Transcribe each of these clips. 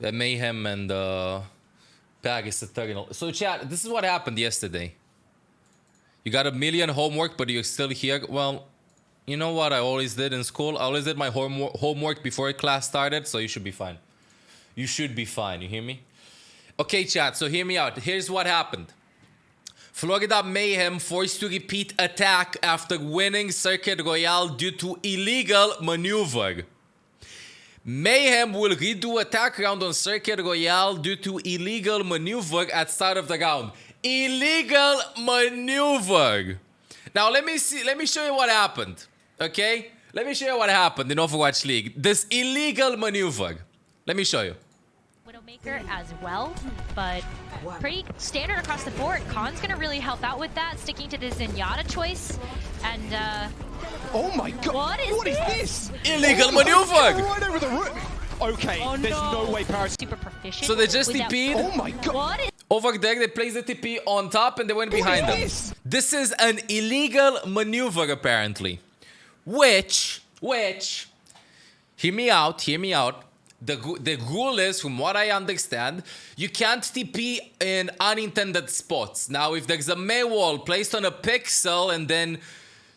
Mayhem and Paris Eternal. So chat, this is what happened yesterday. You got a million homework, but you're still here. Well, you know what I always did in school? I always did my homework before class started, so you should be fine. You should be fine, you hear me? Okay, chat, so hear me out. Here's what happened. Florida Mayhem forced to repeat attack after winning Circuit Royale due to illegal maneuver. Mayhem will redo attack round on Circuit Royale due to illegal maneuver at start of the round. Illegal maneuver. Now let me show you what happened. Okay? Let me show you what happened in Overwatch League. This illegal maneuver. Let me show you. Widowmaker as well, but pretty standard across the board. Khan's gonna really help out with that, sticking to the Zenyatta choice. And oh my god, what is this? Illegal maneuver! Right over the roof. Okay, oh, there's no way Paris super proficient. So they just TP'd. Oh my god. What is over there, they placed the TP on top and they went behind them. This is an illegal maneuver apparently. Which, hear me out. The rule is, from what I understand, you can't TP in unintended spots. Now, if there's a May wall placed on a pixel and then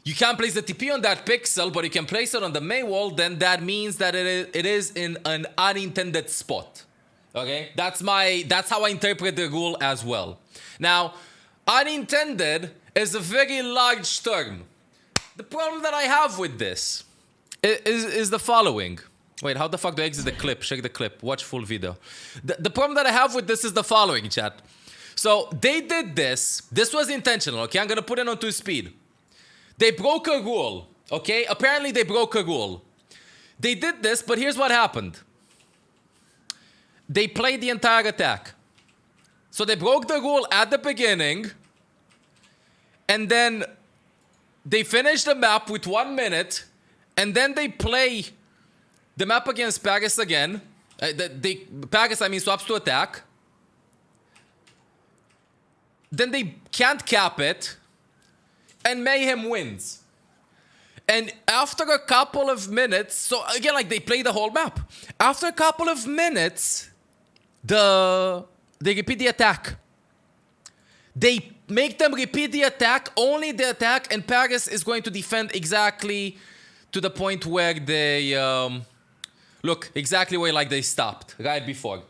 you can't place the TP on that pixel, but you can place it on the May wall, then that means that it is in an unintended spot. Okay? That's how I interpret the rule as well. Now, unintended is a very large term. The problem that I have with this is the following. Wait, how the fuck do I exit the clip? Check the clip. Watch full video. The problem that I have with this is the following, chat. So, they did this. This was intentional, okay? I'm gonna put it on 2 speed. They broke a rule, okay? Apparently, they broke a rule. They did this, but here's what happened. They played the entire attack. So, they broke the rule at the beginning. And then they finished the map with 1 minute. And then they play the map against Paris again. Paris, I mean, swaps to attack. Then they can't cap it. And Mayhem wins. And after a couple of minutes, so again, like they play the whole map. After a couple of minutes, they repeat the attack. They make them repeat the attack, only the attack, and Paris is going to defend exactly to the point where they look exactly where like they stopped right before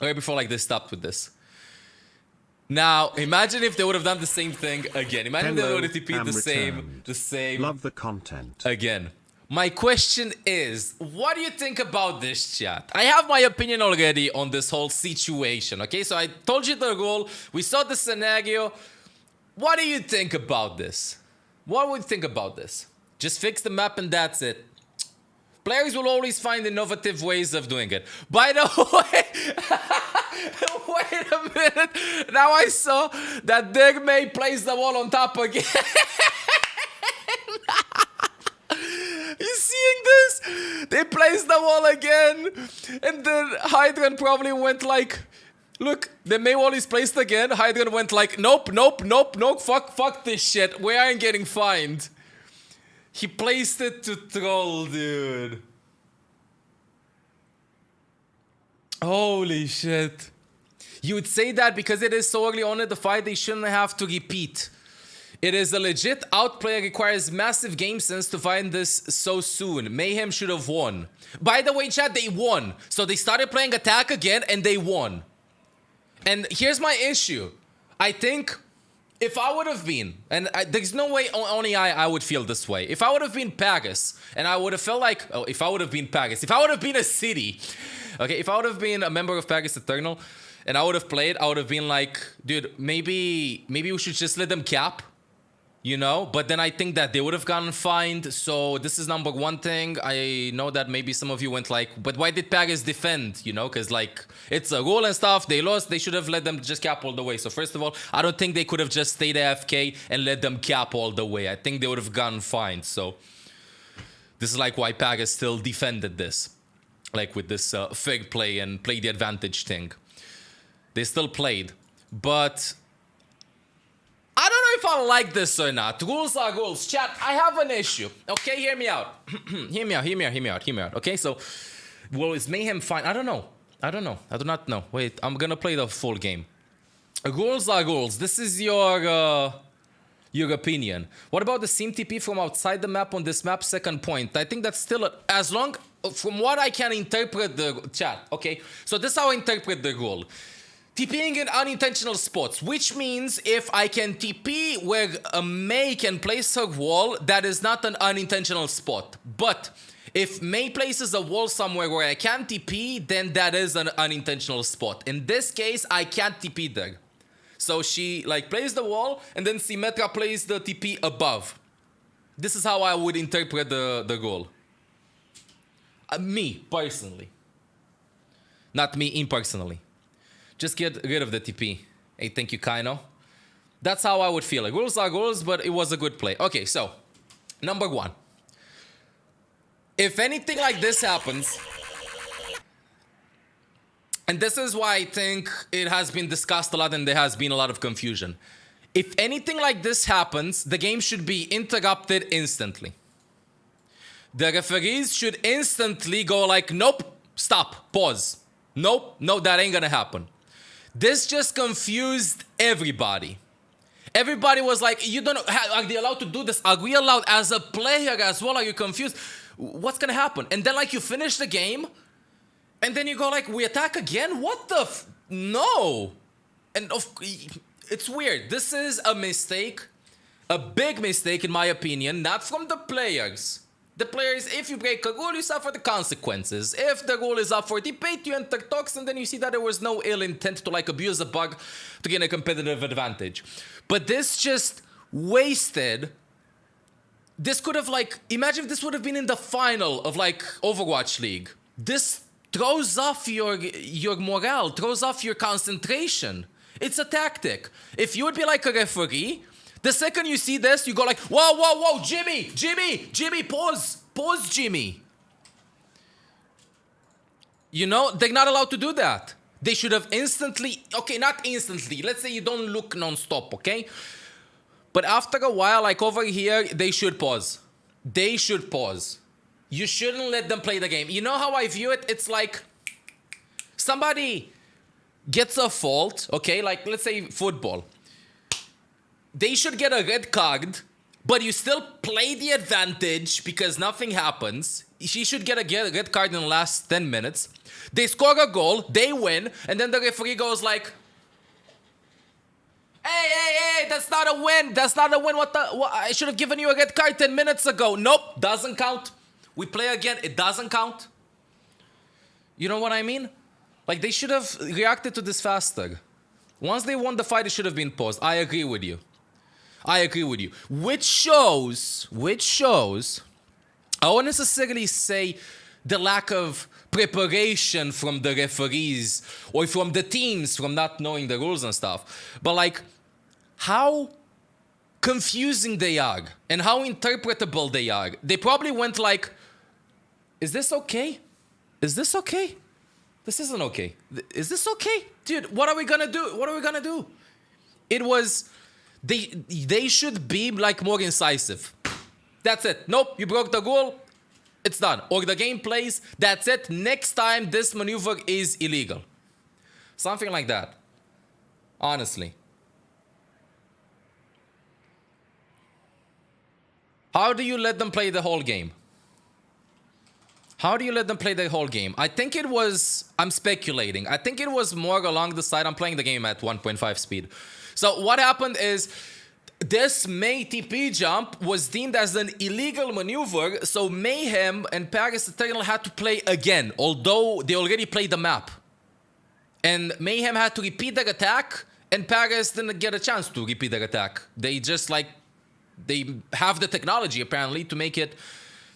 like they stopped with this. Now imagine if they would have done the same thing again. Imagine they would have repeated the same. Love the content again. My question is, what do you think about this, chat? I have my opinion already on this whole situation. Okay, so I told you the rule. We saw the scenario. What do you think about this? What would you think about this? Just fix the map and that's it. Players will always find innovative ways of doing it. By the way, wait a minute. Now I saw that Digmay placed the wall on top again. You seeing this? They placed the wall again. And then Hydran probably went like, look, the May wall is placed again. Hydran went like, nope, fuck this shit. We aren't getting fined. He placed it to troll, dude. Holy shit. You would say that because it is so early on in the fight, they shouldn't have to repeat. It is a legit outplay, requires massive game sense to find this so soon. Mayhem should have won. By the way, chat, they won. So they started playing attack again and they won. And here's my issue. I think if I would have been, and there's no way only I would feel this way. If I would have been Paris, and I would have felt like, oh, if I would have been Paris, if I would have been a city, okay, if I would have been a member of Paris Eternal, and I would have played, I would have been like, dude, maybe we should just let them cap. You know, but then I think that they would have gotten fined. So this is number one thing. I know that maybe some of you went like, but why did Paris defend? You know, because like it's a rule and stuff. They lost. They should have let them just cap all the way. So first of all, I don't think they could have just stayed AFK and let them cap all the way. I think they would have gotten fined. So this is like why Paris still defended this, like with this fair play and play the advantage thing. They still played, but I don't know if I like this or not. Rules are rules. Chat, I have an issue. Okay, hear me out. Hear me out. Okay, so, well, is Mayhem fine? I don't know. I don't know. I do not know. Wait, I'm gonna play the full game. Rules are rules. This is your opinion. What about the sim TP from outside the map on this map? Second point. I think that's still as long from what I can interpret the chat. Okay, so this is how I interpret the rule. TPing in unintentional spots, which means if I can TP where a May can place her wall, that is not an unintentional spot. But if May places a wall somewhere where I can't TP, then that is an unintentional spot. In this case, I can't TP there. So she like plays the wall and then Symmetra plays the TP above. This is how I would interpret the rule. Me, personally. Not me impersonally. Just get rid of the TP. Hey, thank you, Kaino. That's how I would feel. Like, rules are rules, but it was a good play. Okay, so, number one. If anything like this happens, and this is why I think it has been discussed a lot and there has been a lot of confusion. If anything like this happens, the game should be interrupted instantly. The referees should instantly go like, nope, stop, pause. Nope, no, that ain't gonna happen. This just confused everybody. Everybody was like, you don't know, are they allowed to do this? Are we allowed as a player as well? Are you confused? What's gonna happen? And then like you finish the game and then you go like, we attack again? What the no. And it's weird. This is a mistake, a big mistake in my opinion, not from the players. The players, if you break a rule, you suffer the consequences. If the rule is up for debate, you enter talks, and then you see that there was no ill intent to like abuse a bug to gain a competitive advantage. But this just wasted. This could have like, imagine if this would have been in the final of like Overwatch League. This throws off your morale, throws off your concentration. It's a tactic. If you would be like a referee, the second you see this, you go like, whoa, whoa, whoa, Jimmy, pause, Jimmy. You know, they're not allowed to do that. They should have instantly, okay, not instantly. Let's say you don't look non-stop, okay? But after a while, like over here, they should pause. They should pause. You shouldn't let them play the game. You know how I view it? It's like somebody gets a fault, okay? Like, let's say football. They should get a red card, but you still play the advantage because nothing happens. She should get a red card in the last 10 minutes. They score a goal, they win, and then the referee goes like, hey, that's not a win. That's not a win. What I should have given you a red card 10 minutes ago. Nope, doesn't count. We play again, it doesn't count. You know what I mean? Like, they should have reacted to this faster. Once they won the fight, it should have been paused. I agree with you. Which shows, I won't necessarily say the lack of preparation from the referees or from the teams from not knowing the rules and stuff, but like how confusing they are and how interpretable they are. They probably went like, is this okay? Is this okay? This isn't okay. Is this okay? Dude, what are we gonna do? It was, they should be like more incisive. That's it. Nope, you broke the rule. It's done. Or the game plays. That's it. Next time this maneuver is illegal. Something like that. Honestly. How do you let them play the whole game? I think it was, I'm speculating. I think it was more along the side. I'm playing the game at 1.5 speed. So what happened is this May TP jump was deemed as an illegal maneuver. So Mayhem and Paris Eternal had to play again, although they already played the map. And Mayhem had to repeat their attack, and Paris didn't get a chance to repeat their attack. They just like, they have the technology apparently to make it,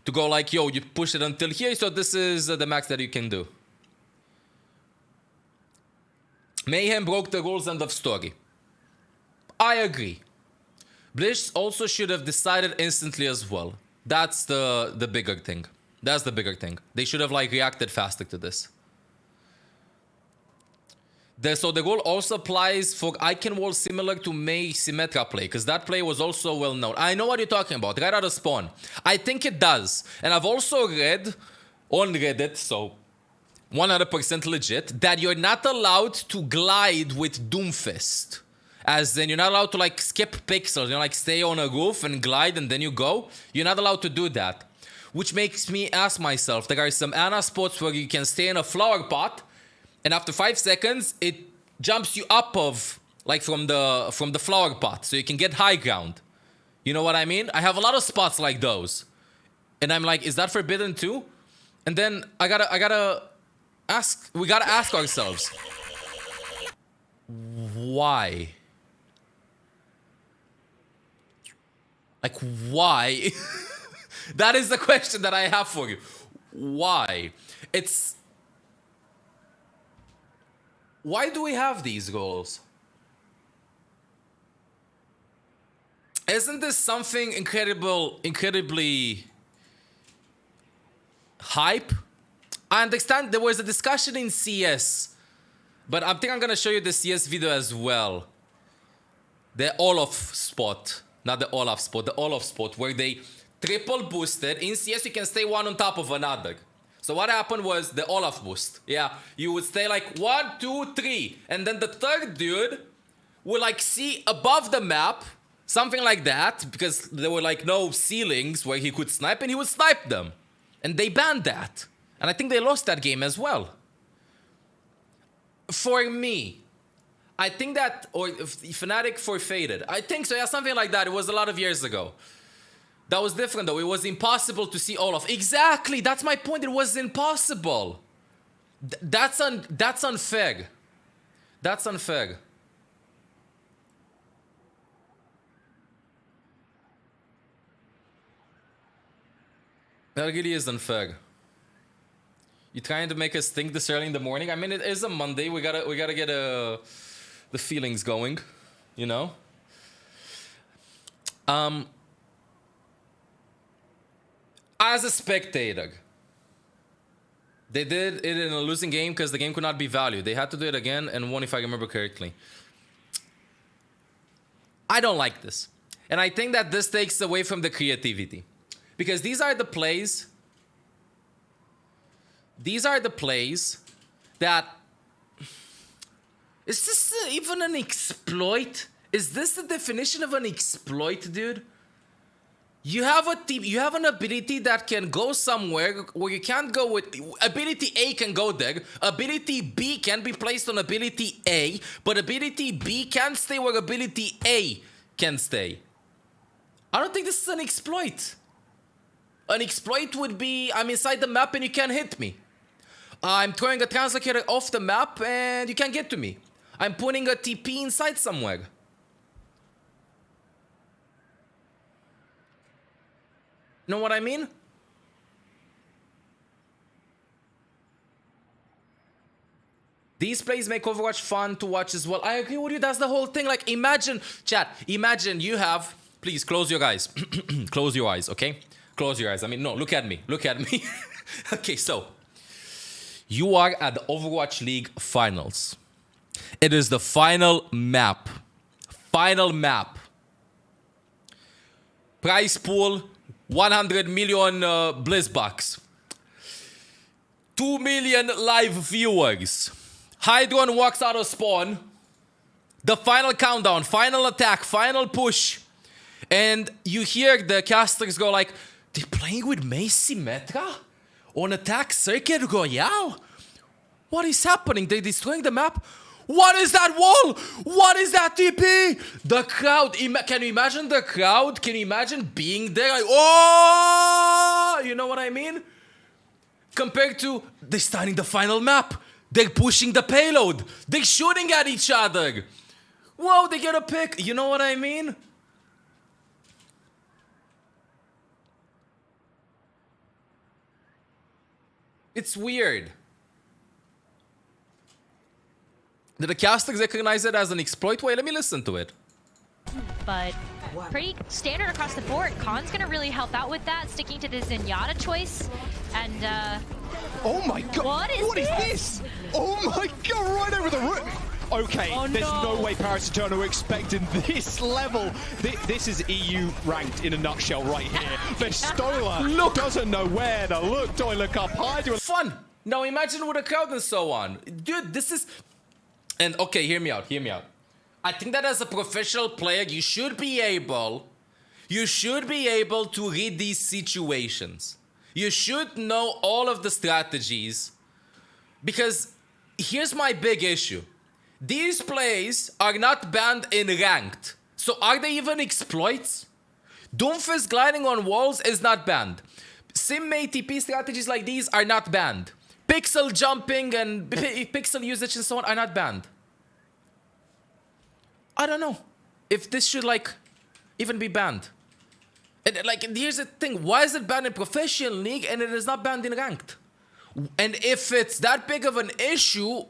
to go like, yo, you push it until here, so this is the max that you can do. Mayhem broke the rules, end of story. I agree. Bliss also should have decided instantly as well. That's the bigger thing. That's the bigger thing. They should have like reacted faster to this. So the rule also applies for icon wall similar to May Symmetra play, because that play was also well known. I know what you're talking about, right out of spawn. I think it does. And I've also read on Reddit, so 100% legit, that you're not allowed to glide with Doomfist. As in, you're not allowed to like skip pixels, you know, like stay on a roof and glide and then you go. You're not allowed to do that. Which makes me ask myself, there are some Ana spots where you can stay in a flower pot and after 5 seconds, it jumps you up of, like from the flower pot, so you can get high ground. You know what I mean? I have a lot of spots like those. And I'm like, is that forbidden too? And then we gotta ask ourselves, why? Like, why? That is the question that I have for you. Why? Why do we have these goals? Isn't this something incredibly hype? I understand there was a discussion in CS, but I think I'm gonna show you the CS video as well. The Olaf spot, not the Olaf spot, the Olaf spot where they triple boosted. In CS you can stay one on top of another. So what happened was the Olaf boost. Yeah, you would stay like 1, 2, 3, and then the third dude would like see above the map, something like that, because there were like no ceilings where he could snipe, and he would snipe them. And they banned that. And I think they lost that game as well. For me, I think that, or Fnatic forfeited. I think so, yeah, something like that. It was a lot of years ago. That was different though. It was impossible to see Olaf. Exactly, that's my point. It was impossible. That's unfair. That's unfair. That really is unfair. You trying to make us think this early in the morning? I mean, it is a Monday. We gotta get the feelings going, you know. As a spectator, they did it in a losing game because the game could not be valued. They had to do it again and won, if I remember correctly. I don't like this, and I think that this takes away from the creativity. Because these are the plays that... Is this even an exploit? Is this the definition of an exploit, dude? You have a team, you have an ability that can go somewhere where you can't go with... Ability A can go there, ability B can be placed on ability A, but ability B can't stay where ability A can stay. I don't think this is an exploit. An exploit would be, I'm inside the map and you can't hit me. I'm throwing a translocator off the map and you can't get to me. I'm putting a TP inside somewhere. Know what I mean? These plays make Overwatch fun to watch as well. I agree with you, that's the whole thing. Like, imagine, chat, imagine you have... Please, close your eyes. Close your eyes, okay? Close your eyes. I mean, no, look at me. Look at me. Okay, so... You are at the Overwatch League Finals. It is the final map. Final map. Prize pool, 100 million Blizzbucks. 2 million live viewers. Hydron walks out of spawn. The final countdown, final attack, final push. And you hear the casters go like, they're playing with Mayhem on attack circuit royale? What is happening? They're destroying the map? What is that wall? What is that TP? The crowd, can you imagine the crowd? Can you imagine being there? Like, oh, you know what I mean? Compared to, they're starting the final map. They're pushing the payload. They're shooting at each other. Whoa, they get a pick. You know what I mean? It's weird. Did the casters recognize it as an exploit? Wait, let me listen to it. But pretty standard across the board. Khan's gonna really help out with that, sticking to the Zenyatta choice. And oh my god! What is this? Oh my god! Right over the roof. Okay, there's no way Paris Eternal were expecting this level. This is EU ranked in a nutshell right here. Vestola doesn't know where to look. Do I look up high? Fun. Now imagine with a crowd and so on. Dude, this is... And okay, hear me out, hear me out. I think that as a professional player, you should be able to read these situations. You should know all of the strategies. Because here's my big issue. These plays are not banned in ranked. So are they even exploits? Doomfist gliding on walls is not banned. Sim ATP strategies like these are not banned. Pixel jumping and pixel usage and so on are not banned. I don't know if this should like even be banned. And like, here's the thing: why is it banned in professional league and it is not banned in ranked? And if it's that big of an issue,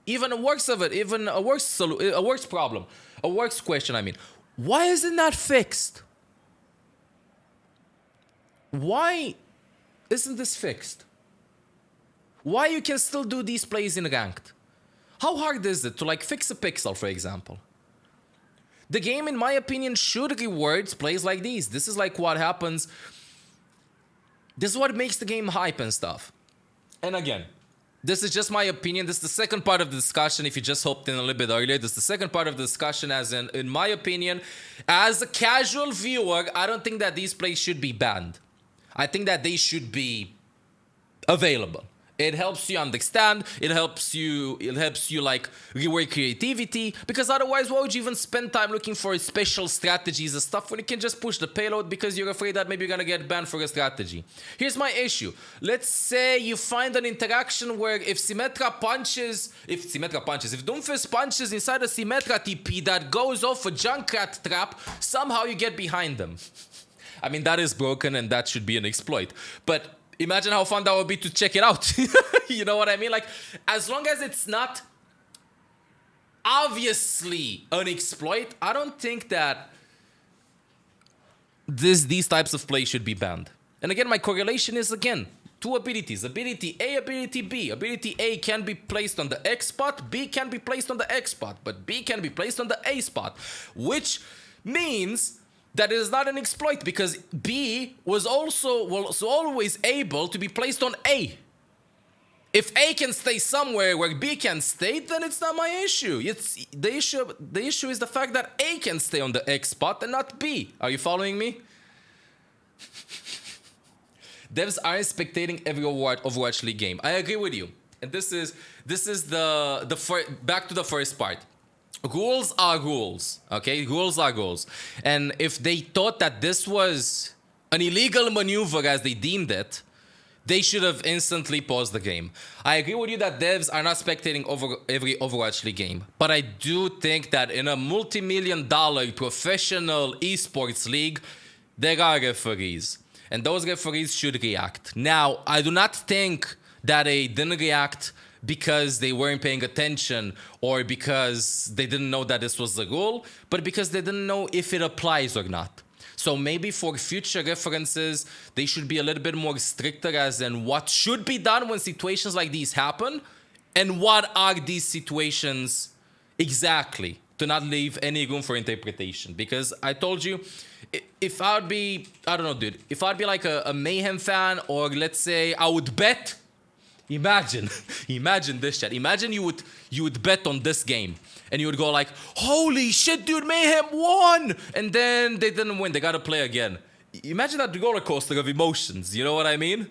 even a works of it, even a works problem, a works question, I mean, why is it not fixed? Why isn't this fixed? Why you can still do these plays in ranked? How hard is it to like fix a pixel, for example? The game, in my opinion, should reward plays like these. This is like what happens. This is what makes the game hype and stuff. And again, this is just my opinion. This is the second part of the discussion. If you just hopped in a little bit earlier, this is the second part of the discussion. As in my opinion, as a casual viewer, I don't think that these plays should be banned. I think that they should be available. It helps you understand. It helps you like reward creativity. Because otherwise, why would you even spend time looking for special strategies and stuff when you can just push the payload because you're afraid that maybe you're gonna get banned for a strategy? Here's my issue. Let's say you find an interaction where if Doomfist punches inside a Symmetra TP that goes off a Junkrat trap, somehow you get behind them. I mean, that is broken and that should be an exploit. But imagine how fun that would be to check it out. You know what I mean? Like, as long as it's not obviously an exploit, I don't think that these types of plays should be banned. And again, my correlation is, again, two abilities. Ability A, ability B. Ability A can be placed on the X spot, B can be placed on the X spot, but B can be placed on the A spot, which means that it is not an exploit because B was always able to be placed on A. If A can stay somewhere where B can stay, then it's not my issue. It's the issue is the fact that A can stay on the X spot and not B. Are you following me? Devs aren't spectating every Overwatch League game. I agree with you. And this is back to the first part. Rules are rules, okay? Rules are rules. And if they thought that this was an illegal maneuver as they deemed it, they should have instantly paused the game. I agree with you that devs are not spectating every Overwatch League game, but I do think that in a multi-million-dollar professional esports league, there are referees. And those referees should react. Now, I do not think that they didn't react because they weren't paying attention or because they didn't know that this was the rule, but because they didn't know if it applies or not. So maybe for future references, they should be a little bit more stricter as in what should be done when situations like these happen and what are these situations exactly, to not leave any room for interpretation. Because I told you, if I would be, I don't know, dude, if I'd be like a Mayhem fan, or let's say I would bet. Imagine this, chat. Imagine you would bet on this game and you would go like, holy shit, dude, Mayhem won! And then they didn't win, they gotta play again. Imagine that roller coaster of emotions, you know what I mean?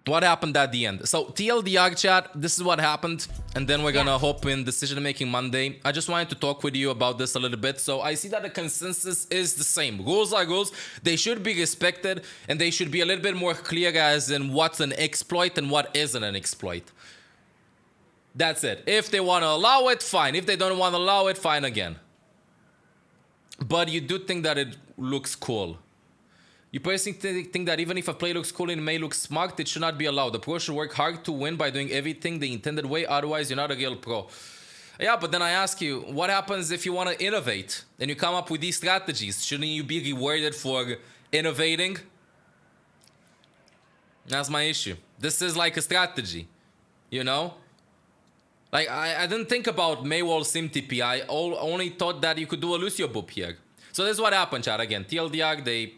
What happened at the end? So TLDR, chat, this is what happened, and then we're gonna hop in decision making Monday. I just wanted to talk with you about this a little bit. So I see that the consensus is the same. Rules are rules, they should be respected, and they should be a little bit more clear as in what's an exploit and what isn't an exploit. That's it. If they want to allow it, fine. If they don't want to allow it, fine again. But you do think that it looks cool. You personally think that even if a play looks cool and may look smart, it should not be allowed. The pro should work hard to win by doing everything the intended way, otherwise you're not a real pro. Yeah, but then I ask you, what happens if you want to innovate and you come up with these strategies? Shouldn't you be rewarded for innovating? That's my issue. This is like a strategy, you know? Like, I didn't think about Maywall Sim TP. I only thought that you could do a Lucio boop here. So this is what happened, chat. Again, TLDR,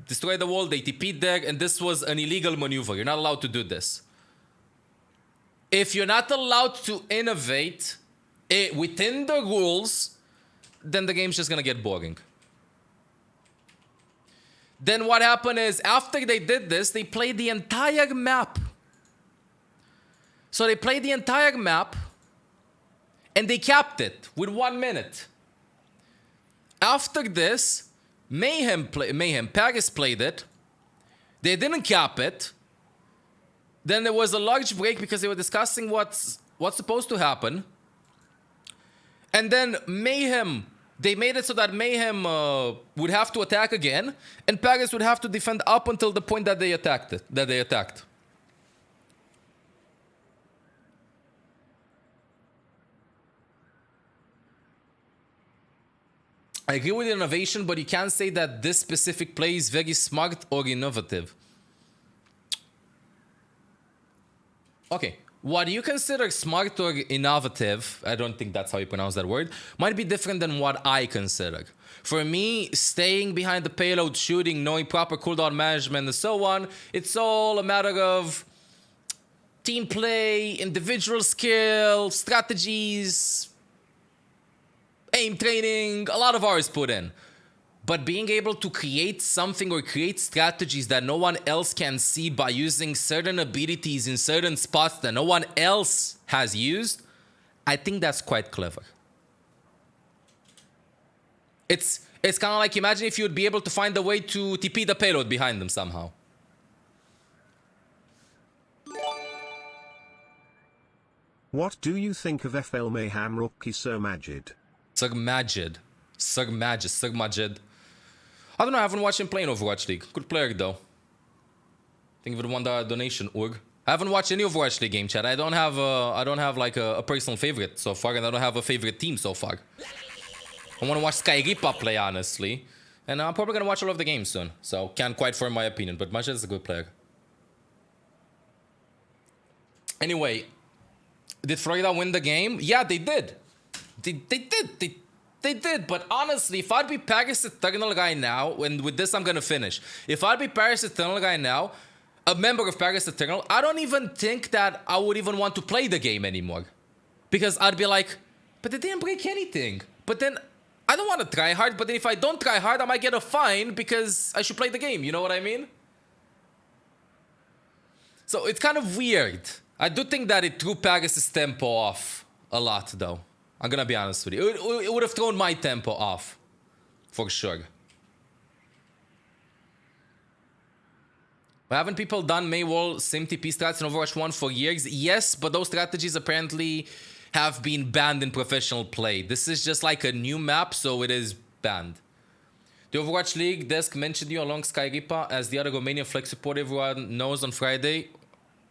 destroyed the wall, they TP'd there, and this was an illegal maneuver. You're not allowed to do this. If you're not allowed to innovate within the rules, then the game's just gonna get boring. Then what happened is, after they did this, they played the entire map. So they played the entire map, and they capped it with 1 minute. After this, Paris played it. They didn't cap it. Then there was a large break because they were discussing what's supposed to happen. And then Mayhem, they made it so that Mayhem would have to attack again, and Paris would have to defend up until the point that they attacked. I agree with innovation, but you can't say that this specific play is very smart or innovative. Okay, what you consider smart or innovative, I don't think that's how you pronounce that word, might be different than what I consider. For me, staying behind the payload, shooting, knowing proper cooldown management and so on, it's all a matter of team play, individual skill, strategies, aim training, a lot of hours put in. But being able to create something or create strategies that no one else can see by using certain abilities in certain spots that no one else has used, I think that's quite clever. It's kind of like, imagine if you would be able to find a way to TP the payload behind them somehow. What do you think of FL Mayhem rookie Sir Majid? Sir Majid. I don't know, I haven't watched him play in Overwatch League. Good player though. I think he would want the donation, Urg. I haven't watched any Overwatch League game chat. I don't have like a personal favorite so far, and I don't have a favorite team so far. I want to watch Skyripa play, honestly. And I'm probably gonna watch all of the games soon. So can't quite form my opinion, but Majid is a good player. Anyway, did Florida win the game? Yeah, they did. They did, but honestly, if I'd be Paris Eternal guy now, and with this I'm gonna finish. If I'd be Paris Eternal guy now, a member of Paris Eternal, I don't even think that I would even want to play the game anymore. Because I'd be like, but they didn't break anything. But then, I don't want to try hard, but then if I don't try hard, I might get a fine because I should play the game, you know what I mean? So it's kind of weird. I do think that it threw Paris' tempo off a lot though. I'm gonna be honest with you. It would have thrown my tempo off. For sure. But haven't people done Maywall sim TP strats in Overwatch 1 for years? Yes, but those strategies apparently have been banned in professional play. This is just like a new map, so it is banned. The Overwatch League desk mentioned you along Skyripa as the other Romanian flex support everyone knows on Friday.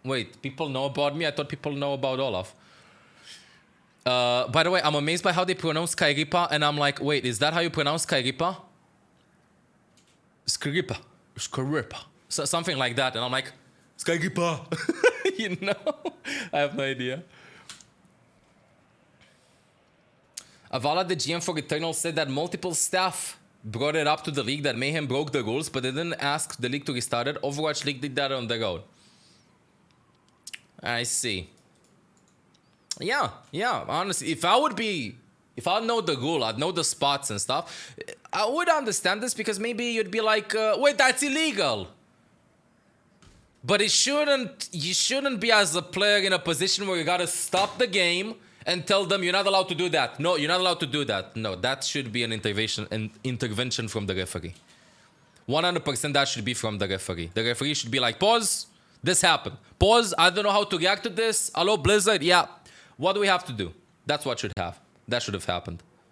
Wait, people know about me? I thought people know about Olaf. By the way, I'm amazed by how they pronounce Skyripa, and I'm like, wait, is that how you pronounce Skyripa? Skyripa. So, something like that, and I'm like, Skyripa. You know? I have no idea. Avala, the GM for Eternal, said that multiple staff brought it up to the league that Mayhem broke the rules, but they didn't ask the league to restart it. Overwatch League did that on their own. I see. Yeah, honestly, if I know the rule, I'd know the spots and stuff, I would understand this because maybe you'd be like, wait, that's illegal. But you shouldn't be as a player in a position where you gotta stop the game and tell them you're not allowed to do that. No, you're not allowed to do that. No, that should be an intervention from the referee. 100% that should be from the referee. The referee should be like, pause, this happened. Pause, I don't know how to react to this. Hello, Blizzard, yeah. What do we have to do? That's what should have. That should have happened.